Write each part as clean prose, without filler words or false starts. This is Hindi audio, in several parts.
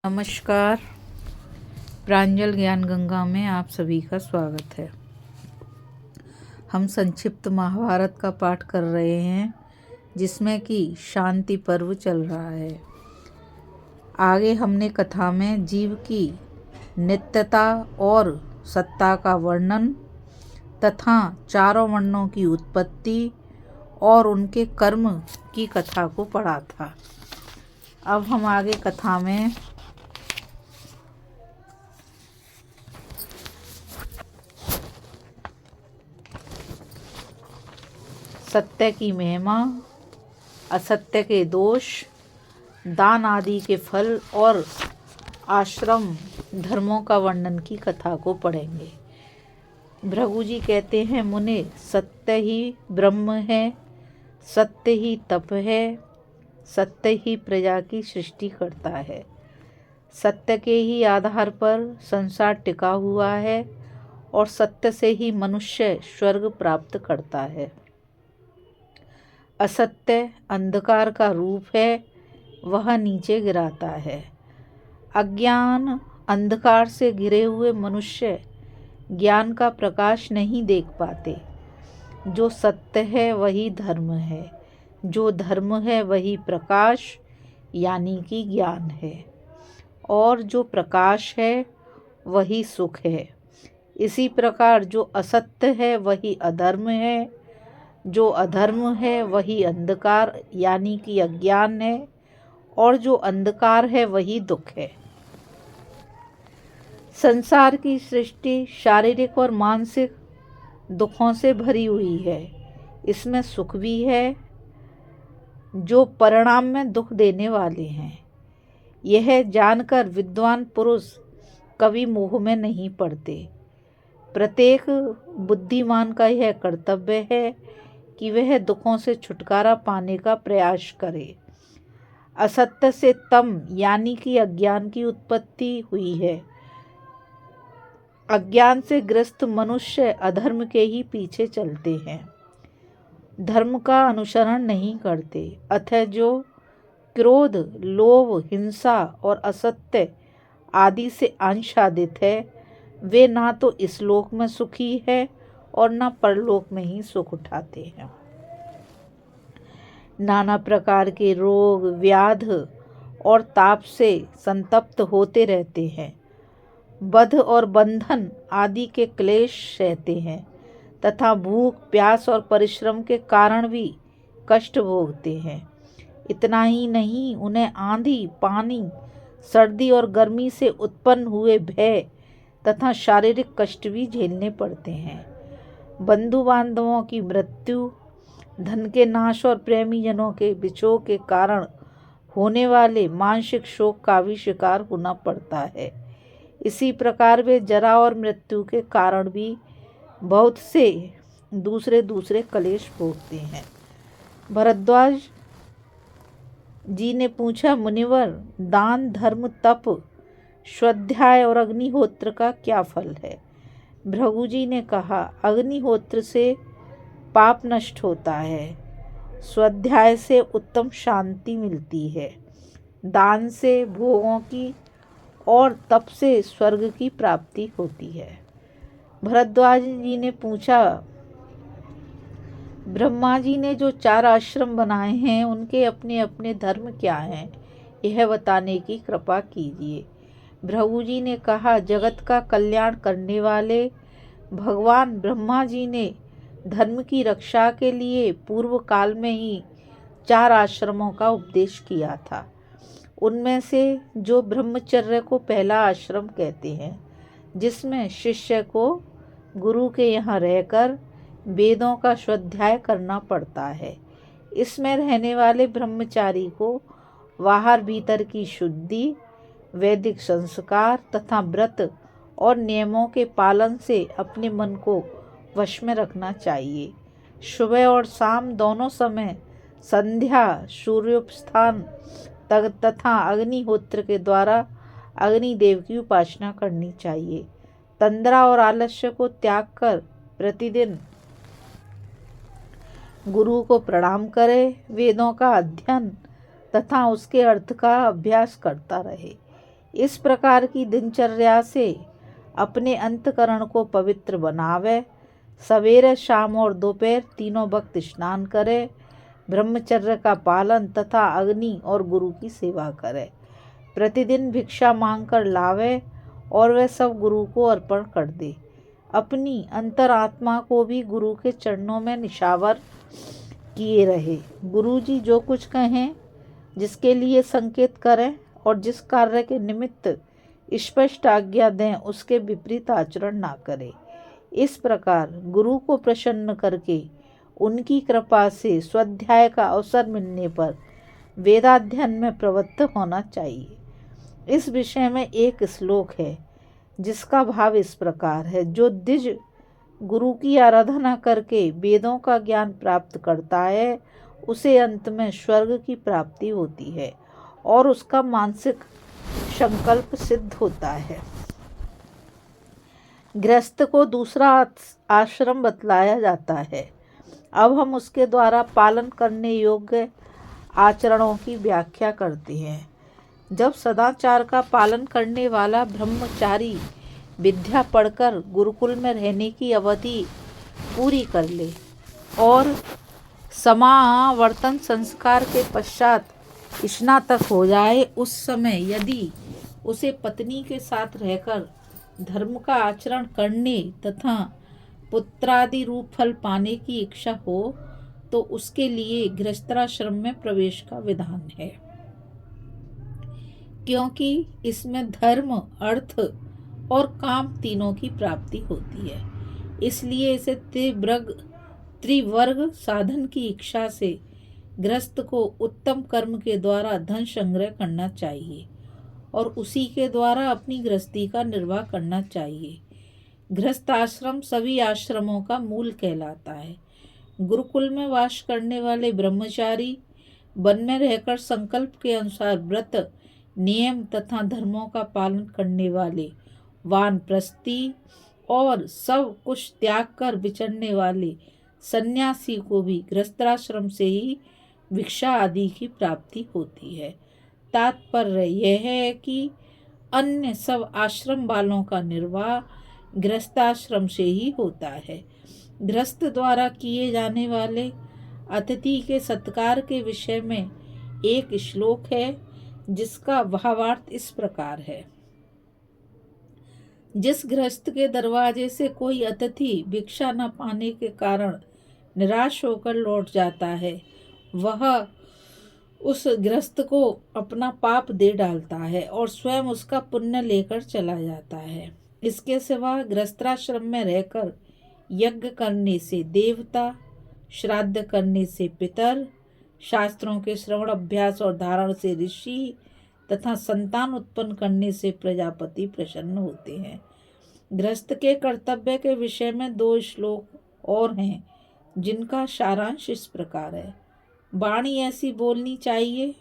नमस्कार। प्रांजल ज्ञान गंगा में आप सभी का स्वागत है। हम संक्षिप्त महाभारत का पाठ कर रहे हैं, जिसमें कि शांति पर्व चल रहा है। आगे हमने कथा में जीव की नित्यता और सत्ता का वर्णन तथा चारों वर्णों की उत्पत्ति और उनके कर्म की कथा को पढ़ा था। अब हम आगे कथा में सत्य की महिमा, असत्य के दोष, दान आदि के फल और आश्रम धर्मों का वर्णन की कथा को पढ़ेंगे। भृगु जी कहते हैं, मुने, सत्य ही ब्रह्म है, सत्य ही तप है, सत्य ही प्रजा की सृष्टि करता है। सत्य के ही आधार पर संसार टिका हुआ है और सत्य से ही मनुष्य स्वर्ग प्राप्त करता है। असत्य अंधकार का रूप है, वह नीचे गिराता है। अज्ञान अंधकार से घिरे हुए मनुष्य ज्ञान का प्रकाश नहीं देख पाते। जो सत्य है वही धर्म है, जो धर्म है वही प्रकाश यानी कि ज्ञान है, और जो प्रकाश है वही सुख है। इसी प्रकार जो असत्य है वही अधर्म है, जो अधर्म है वही अंधकार यानी कि अज्ञान है, और जो अंधकार है वही दुख है। संसार की सृष्टि शारीरिक और मानसिक दुखों से भरी हुई है। इसमें सुख भी है, जो परिणाम में दुख देने वाले हैं। यह जानकर विद्वान पुरुष कभी मोह में नहीं पड़ते। प्रत्येक बुद्धिमान का यह कर्तव्य है कि वह दुखों से छुटकारा पाने का प्रयास करे। असत्य से तम यानी कि अज्ञान की उत्पत्ति हुई है। अज्ञान से ग्रस्त मनुष्य अधर्म के ही पीछे चलते हैं, धर्म का अनुसरण नहीं करते। अतः जो क्रोध, लोभ, हिंसा और असत्य आदि से आच्छादित है, वे ना तो इस लोक में सुखी है और न परलोक में ही सुख उठाते हैं। नाना प्रकार के रोग, व्याध और ताप से संतप्त होते रहते हैं। बध और बंधन आदि के क्लेश सहते हैं तथा भूख, प्यास और परिश्रम के कारण भी कष्ट भोगते हैं। इतना ही नहीं, उन्हें आंधी, पानी, सर्दी और गर्मी से उत्पन्न हुए भय तथा शारीरिक कष्ट भी झेलने पड़ते हैं। बंधु बांधवों की मृत्यु, धन के नाश और प्रेमी जनों के विछोह के कारण होने वाले मानसिक शोक का भी शिकार होना पड़ता है। इसी प्रकार वे जरा और मृत्यु के कारण भी बहुत से दूसरे क्लेश भोगते हैं। भरद्वाज जी ने पूछा, मुनिवर, दान, धर्म, तप, स्वाध्याय और अग्निहोत्र का क्या फल है? भृगु जी ने कहा, अग्निहोत्र से पाप नष्ट होता है, स्वाध्याय से उत्तम शांति मिलती है, दान से भोगों की और तप से स्वर्ग की प्राप्ति होती है। भरद्वाज जी ने पूछा, ब्रह्मा जी ने जो 4 आश्रम बनाए हैं, उनके अपने अपने धर्म क्या हैं, यह बताने की कृपा कीजिए। भृगु जी ने कहा, जगत का कल्याण करने वाले भगवान ब्रह्मा जी ने धर्म की रक्षा के लिए पूर्व काल में ही 4 आश्रमों का उपदेश किया था। उनमें से जो ब्रह्मचर्य को पहला आश्रम कहते हैं, जिसमें शिष्य को गुरु के यहाँ रहकर वेदों का स्वाध्याय करना पड़ता है। इसमें रहने वाले ब्रह्मचारी को बाहर भीतर की शुद्धि, वैदिक संस्कार तथा व्रत और नियमों के पालन से अपने मन को वश में रखना चाहिए। सुबह और शाम दोनों समय संध्या, सूर्योपस्थान तथा अग्निहोत्र के द्वारा अग्निदेव की उपासना करनी चाहिए। तंद्रा और आलस्य को त्याग कर प्रतिदिन गुरु को प्रणाम करे, वेदों का अध्ययन तथा उसके अर्थ का अभ्यास करता रहे। इस प्रकार की दिनचर्या से अपने अंतकरण को पवित्र बनावे। सवेरे, शाम और दोपहर तीनों वक्त स्नान करे। ब्रह्मचर्य का पालन तथा अग्नि और गुरु की सेवा करे। प्रतिदिन भिक्षा मांगकर लावे और वह सब गुरु को अर्पण कर दे। अपनी अंतरात्मा को भी गुरु के चरणों में निशावर किए रहे। गुरु जी जो कुछ कहें, जिसके लिए संकेत करें और जिस कार्य के निमित्त स्पष्ट आज्ञा दें, उसके विपरीत आचरण ना करे। इस प्रकार गुरु को प्रसन्न करके उनकी कृपा से स्वाध्याय का अवसर मिलने पर वेदाध्ययन में प्रवृत्त होना चाहिए। इस विषय में एक श्लोक है जिसका भाव इस प्रकार है। जो द्विज गुरु की आराधना करके वेदों का ज्ञान प्राप्त करता है, उसे अंत में स्वर्ग की प्राप्ति होती है और उसका मानसिक संकल्प सिद्ध होता है। गृहस्थ को दूसरा आश्रम बतलाया जाता है। अब हम उसके द्वारा पालन करने योग्य आचरणों की व्याख्या करते हैं। जब सदाचार का पालन करने वाला ब्रह्मचारी विद्या पढ़कर गुरुकुल में रहने की अवधि पूरी कर ले और समावर्तन संस्कार के पश्चात स्नातक हो जाए, उस समय यदि उसे पत्नी के साथ रहकर धर्म का आचरण करने तथा पुत्रादि रूप फल पाने की इच्छा हो, तो उसके लिए गृहस्थाश्रम में प्रवेश का विधान है, क्योंकि इसमें धर्म, अर्थ और काम तीनों की प्राप्ति होती है। इसलिए इसे त्रिवर्ग साधन की इच्छा से गृहस्थ को उत्तम कर्म के द्वारा धन संग्रह करना चाहिए और उसी के द्वारा अपनी गृहस्थी का निर्वाह करना चाहिए। गृहस्थ आश्रम सभी आश्रमों का मूल कहलाता है। गुरुकुल में वास करने वाले ब्रह्मचारी वन में रहकर संकल्प के अनुसार व्रत, नियम तथा धर्मों का पालन करने वाले वानप्रस्थी और सब कुछ त्याग कर विचरने वाले सन्यासी को भी गृहस्थाश्रम से ही भिक्षा आदि की प्राप्ति होती है। तात्पर्य यह है कि अन्य सब आश्रम वालों का निर्वाह गृहस्थाश्रम से ही होता है। गृहस्थ द्वारा किए जाने वाले अतिथि के सत्कार के विषय में एक श्लोक है जिसका भावार्थ इस प्रकार है। जिस गृहस्थ के दरवाजे से कोई अतिथि भिक्षा न पाने के कारण निराश होकर लौट जाता है, वह उस गृहस्थ को अपना पाप दे डालता है और स्वयं उसका पुण्य लेकर चला जाता है। इसके सिवा गृहस्थाश्रम में रहकर यज्ञ करने से देवता, श्राद्ध करने से पितर, शास्त्रों के श्रवण, अभ्यास और धारण से ऋषि तथा संतान उत्पन्न करने से प्रजापति प्रसन्न होते हैं। गृहस्थ के कर्तव्य के विषय में 2 श्लोक और हैं जिनका सारांश इस प्रकार है। वाणी ऐसी बोलनी चाहिए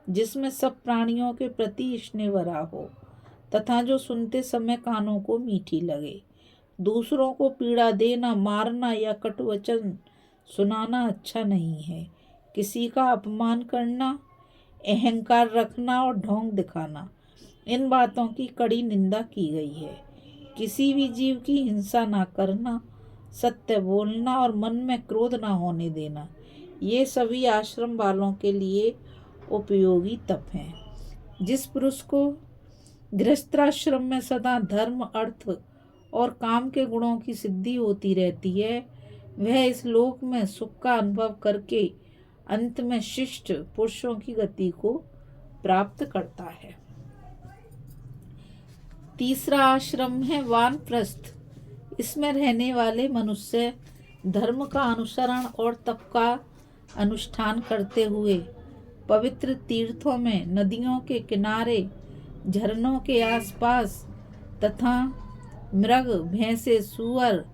जिसमें सब प्राणियों के प्रति स्नेह भरा हो तथा जो सुनते समय कानों को मीठी लगे। दूसरों को पीड़ा देना, मारना या कटु वचन सुनाना अच्छा नहीं है। किसी का अपमान करना, अहंकार रखना और ढोंग दिखाना, इन बातों की कड़ी निंदा की गई है। किसी भी जीव की हिंसा ना करना, सत्य बोलना और मन में क्रोध ना होने देना, ये सभी आश्रम वालों के लिए उपयोगी तप हैं। जिस पुरुष को गृहस्थाश्रम में सदा धर्म, अर्थ और काम के गुणों की सिद्धि होती रहती है, वह इस लोक में सुख का अनुभव करके अंत में शिष्ट पुरुषों की गति को प्राप्त करता है। तीसरा आश्रम है वानप्रस्थ। इसमें रहने वाले मनुष्य धर्म का अनुसरण और तप का अनुष्ठान करते हुए पवित्र तीर्थों में, नदियों के किनारे, झरनों के आसपास तथा मृग, भैंसे, सूअर,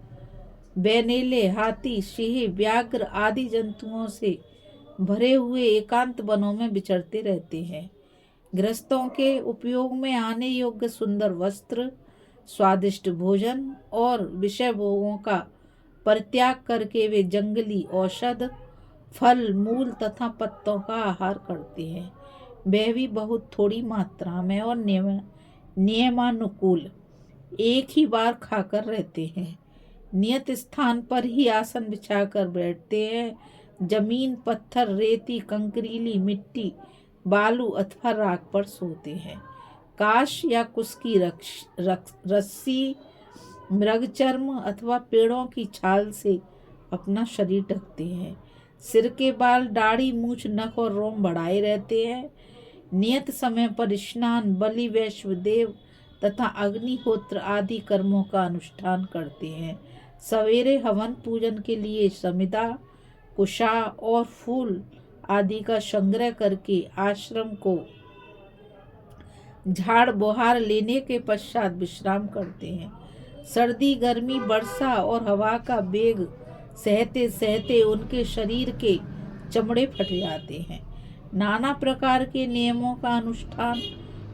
बैनेले, हाथी, सिंह, व्याघ्र आदि जंतुओं से भरे हुए एकांत वनों में विचरते रहते हैं। गृहस्थों के उपयोग में आने योग्य सुंदर वस्त्र, स्वादिष्ट भोजन और विषय भोगों का परित्याग करके वे जंगली औषध, फल, मूल तथा पत्तों का आहार करते हैं। वह भी बहुत थोड़ी मात्रा में और नियमानुकूल एक ही बार खाकर रहते हैं। नियत स्थान पर ही आसन बिछाकर बैठते हैं। जमीन, पत्थर, रेती, कंकरीली मिट्टी, बालू अथवा राख पर सोते हैं। काश या कुश की रस्सी, मृगचर्म अथवा पेड़ों की छाल से अपना शरीर ढकते हैं। सिर के बाल, दाढ़ी, मूछ, नख और रोम बढ़ाए रहते हैं। नियत समय पर स्नान, बलि, वैश्व देव तथा अग्निहोत्र आदि कर्मों का अनुष्ठान करते हैं। सवेरे हवन पूजन के लिए समिधा, कुशा और फूल आदि का संग्रह करके आश्रम को झाड़ बुहार लेने के पश्चात विश्राम करते हैं। सर्दी, गर्मी, वर्षा और हवा का वेग सहते सहते उनके शरीर के चमड़े फट जाते हैं। नाना प्रकार के नियमों का अनुष्ठान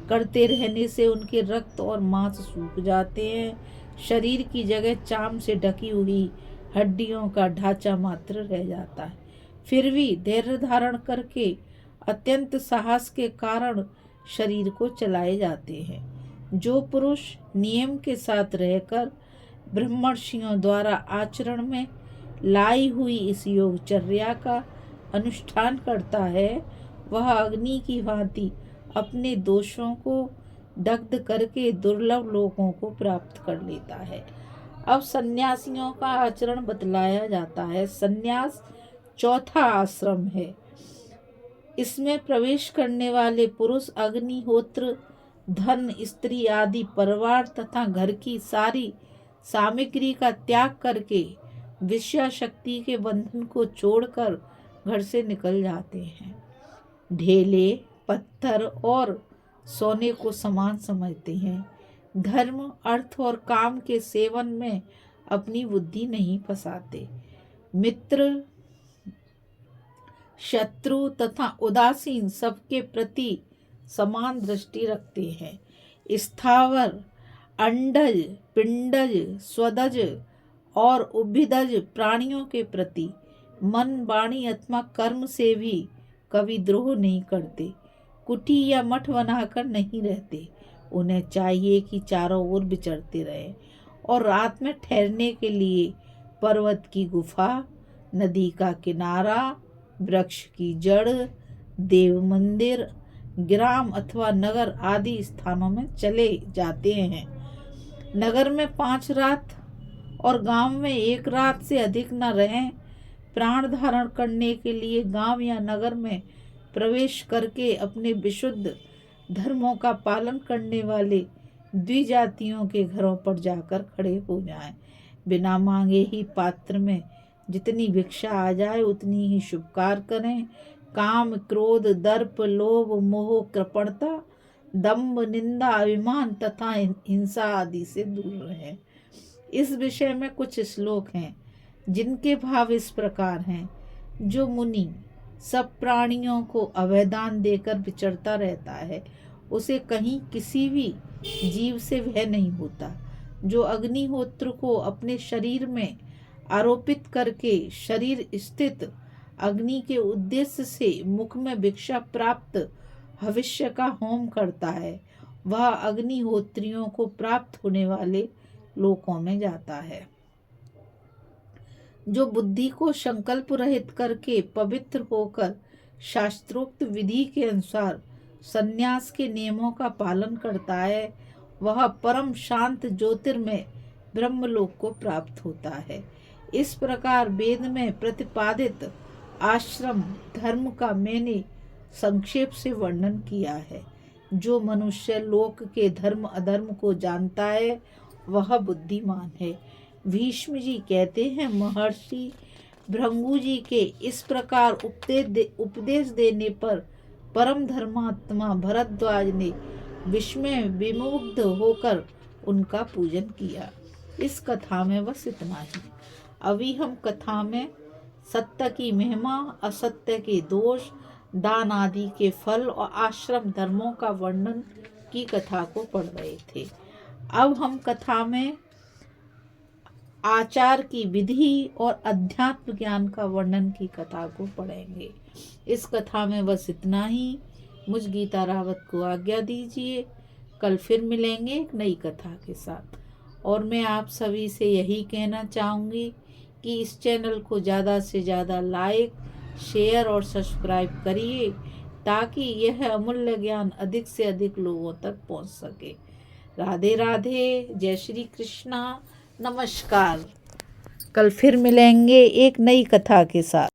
करते रहने से उनके रक्त और मांस सूख जाते हैं। शरीर की जगह चाम से ढकी हुई हड्डियों का ढांचा मात्र रह जाता है। फिर भी धैर्य धारण करके अत्यंत साहस के कारण शरीर को चलाए जाते हैं। जो पुरुष नियम के साथ रहकर ब्रह्मर्षियों द्वारा आचरण में लाई हुई इस योगचर्या का अनुष्ठान करता है, वह अग्नि की भांति अपने दोषों को दग्ध करके दुर्लभ लोकों को प्राप्त कर लेता है। अब सन्यासियों का आचरण बतलाया जाता है। सन्यास चौथा आश्रम है। इसमें प्रवेश करने वाले पुरुष अग्निहोत्र, धन, स्त्री आदि परिवार तथा घर की सारी सामग्री का त्याग करके विषया शक्ति के बंधन को छोड़कर घर से निकल जाते हैं। ढेले, पत्थर और सोने को समान समझते हैं। धर्म, अर्थ और काम के सेवन में अपनी बुद्धि नहीं फंसाते। मित्र, शत्रु तथा उदासीन सबके प्रति समान दृष्टि रखते हैं। स्थावर, अंडज, पिंडज, स्वदज और उभिदज प्राणियों के प्रति मन, वाणी अथवा कर्म से भी कभी द्रोह नहीं करते। कुटी या मठ बनाकर नहीं रहते। उन्हें चाहिए कि चारों ओर विचरते रहें और रात में ठहरने के लिए पर्वत की गुफा, नदी का किनारा, वृक्ष की जड़, देव मंदिर, ग्राम अथवा नगर आदि स्थानों में चले जाते हैं। नगर में 5 रात और गांव में 1 रात से अधिक न रहें। प्राण धारण करने के लिए गांव या नगर में प्रवेश करके अपने विशुद्ध धर्मों का पालन करने वाले द्विजातियों के घरों पर जाकर खड़े हो जाएं। बिना मांगे ही पात्र में जितनी भिक्षा आ जाए उतनी ही शुभकार करें। काम, क्रोध, दर्प, लोभ, मोह, कृपणता, दंभ, निंदा, अभिमान तथा हिंसा आदि से दूर रहें। इस विषय में कुछ श्लोक हैं जिनके भाव इस प्रकार हैं। जो मुनि सब प्राणियों को अभयदान देकर विचरता रहता है, उसे कहीं किसी भी जीव से भय नहीं होता। जो अग्निहोत्र को अपने शरीर में आरोपित करके शरीर स्थित अग्नि के उद्देश्य से मुख में भिक्षा प्राप्त भविष्य का होम करता है, वह अग्निहोत्रियों को प्राप्त होने वाले लोकों में जाता है। जो बुद्धि को संकल्प रहित करके पवित्र होकर शास्त्रोक्त विधि के अनुसार संन्यास के नियमों का पालन करता है, वह परम शांत ज्योतिर्मय ब्रह्मलोक को प्राप्त होता है। इस प्रकार वेद में प्रतिपादित आश्रम धर्म का मैंने संक्षेप से वर्णन किया है। जो मनुष्य लोक के धर्म अधर्म को जानता है वह बुद्धिमान है। भीष्म जी कहते हैं, महर्षि भृंगु जी के इस प्रकार उपदेश देने पर परम धर्मात्मा भरद्वाज ने विस्मय विमुग्ध होकर उनका पूजन किया। इस कथा में बस इतना ही। अभी हम कथा में सत्य की महिमा, असत्य के दोष, दान आदि के फल और आश्रम धर्मों का वर्णन की कथा को पढ़ रहे थे। अब हम कथा में आचार की विधि और अध्यात्म ज्ञान का वर्णन की कथा को पढ़ेंगे। इस कथा में बस इतना ही। मुझ गीता रावत को आज्ञा दीजिए। कल फिर मिलेंगे एक नई कथा के साथ। और मैं आप सभी से यही कहना चाहूँगी कि इस चैनल को ज़्यादा से ज़्यादा लाइक, शेयर और सब्सक्राइब करिए, ताकि यह अमूल्य ज्ञान अधिक से अधिक लोगों तक पहुंच सके। राधे राधे, जय श्री कृष्णा, नमस्कार। कल फिर मिलेंगे एक नई कथा के साथ।